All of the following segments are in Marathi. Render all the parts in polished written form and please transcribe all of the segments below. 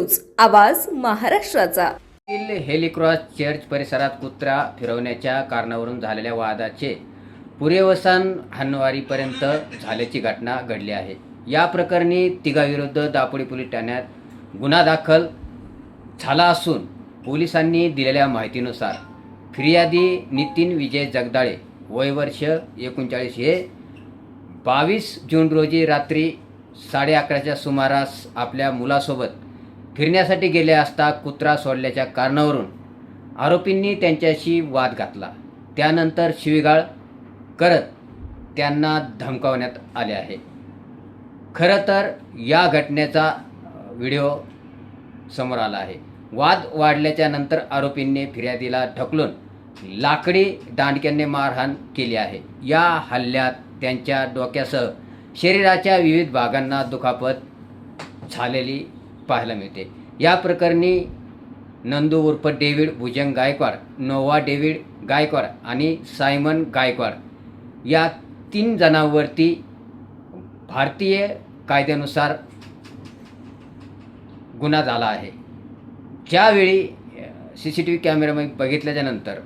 न्यूज, आवाज महाराष्ट्राचा। हेलिक्रॉस चर्च परिसरात कुत्रा फिरवण्याच्या कारणावरून झालेल्या वादाचे पुरेवसान हनवारीपर्यंत झाल्याची घटना घडली आहे। या प्रकरणी तिघांविरुद्ध दापोली पोलीस ठाण्यात गुन्हा दाखल झाला असून पोलिसांनी दिलेल्या माहितीनुसार फिर्यादी नितीन विजय जगदाळे वय वर्ष 39 हे 22 जून रोजी रात्री 11:30च्या सुमारास आपल्या मुलासोबत फिरण्यासाठी गेले असता कुत्रा सोडल्याच्या कारणावरून आरोपींनी त्यांच्याशी वाद घातला। त्यानंतर शिवीगाळ करत त्यांना धमकावण्यात आले आहे। खरं तर या घटनेचा व्हिडिओ समोर आला आहे। वाद वाढल्याच्या नंतर आरोपींनी फिर्यादीला ढकलून लाकडी दांडक्याने मारहाण केली आहे। या हल्ल्यात त्यांच्या डोक्यासह शरीराच्या विविध भागांना दुखापत झालेली पाहायला मिळते। या प्रकरणी नंदू उर्फ डेव्हिड भुजंग गायकवाड, नोवा डेव्हिड गायकवाड आणि सायमन गायकवाड या 3 जणांवरती भारतीय कायद्यानुसार गुन्हा झाला आहे। ज्यावेळी CCTV कॅमेऱ्यामध्ये बघितल्याच्या नंतर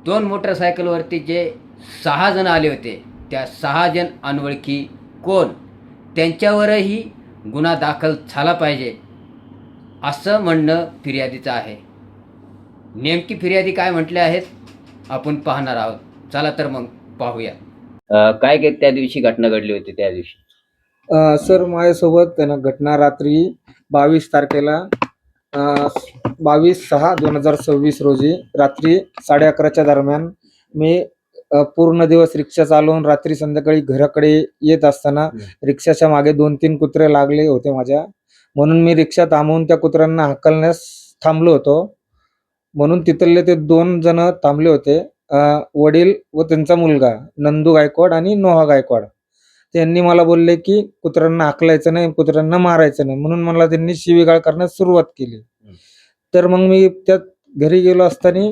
2 मोटरसायकलवरती जे 6 जण आले होते, त्या 6 जण अनोळखी कोण, त्यांच्यावरही गुन्हा दाखल झाला पाहिजे असं म्हणणं फिर्यादीचं आहे। नेमकी फिर्यादी काय म्हटले आहेत आपण पाहणार आहोत। चला तर मग पाहूया। काय त्या दिवशी घटना घडली होती? त्या दिवशी सर माझ्यासोबत घटना रात्री 22 तारखेला 22/6/2026 रोजी रात्री 11:30च्या दरम्यान मी पूर्ण दिवस रिक्षा चालवून रात्री संध्याकाळी घराकडे येत असताना रिक्षाच्या मागे 2-3 कुत्रे लागले होते माझ्या, म्हणून मी रिक्षा थांबवून त्या कुत्र्यांना हाकलण्यास थांबलो होतो। म्हणून तिथले ते 2 जण थांबले होते, वडील व त्यांचा मुलगा नंदू गायकवाड आणि नोहा गायकवाड। त्यांनी मला बोलले की कुत्र्यांना हाकलायचं नाही, कुत्र्यांना मारायचं नाही, म्हणून मला त्यांनी शिवीगाळ करण्यास सुरुवात केली। तर मग मी त्या घरी गेलो असताना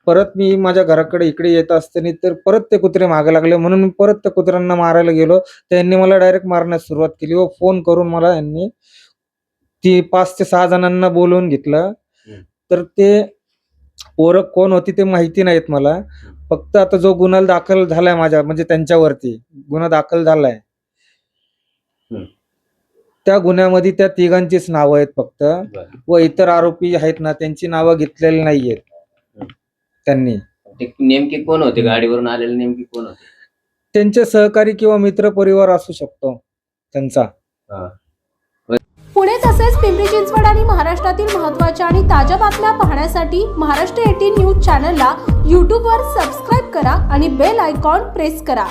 परत मी माझ्या घराकडे इकडे येत असताना तर परत ते कुत्रे मागे लागले, म्हणून मी परत त्या कुत्र्यांना मारायला गेलो। त्यांनी मला डायरेक्ट मारण्यास सुरुवात केली व फोन करून मला यांनी 5 ते 6 जणांना बोलवून घेतलं। तर ते पोरं कोण होती ते माहिती नाहीत मला, फक्त आता जो गुन्हा दाखल झालाय माझ्या म्हणजे त्यांच्यावरती गुन्हा दाखल झालाय, त्या गुन्ह्यामध्ये त्या तिघांचीच नावं आहेत फक्त, व इतर आरोपी आहेत ना त्यांची नावं घेतलेली नाहीयेत त्यांनी। नेमके कोण होते? गाडीवरून आलेले नेमके कोण होते? त्यांचे सहकारी किंवा मित्र परिवार असू शकतो त्यांचा। पुणे तसेच पिंपरी चिंचवड आणि महाराष्ट्रातील महत्त्वाच्या आणि ताज्या बातम्या पाहण्यासाठी महाराष्ट्र 18 न्यूज चॅनलला YouTube वर सबस्क्राईब करा आणि बेल आयकॉन प्रेस करा।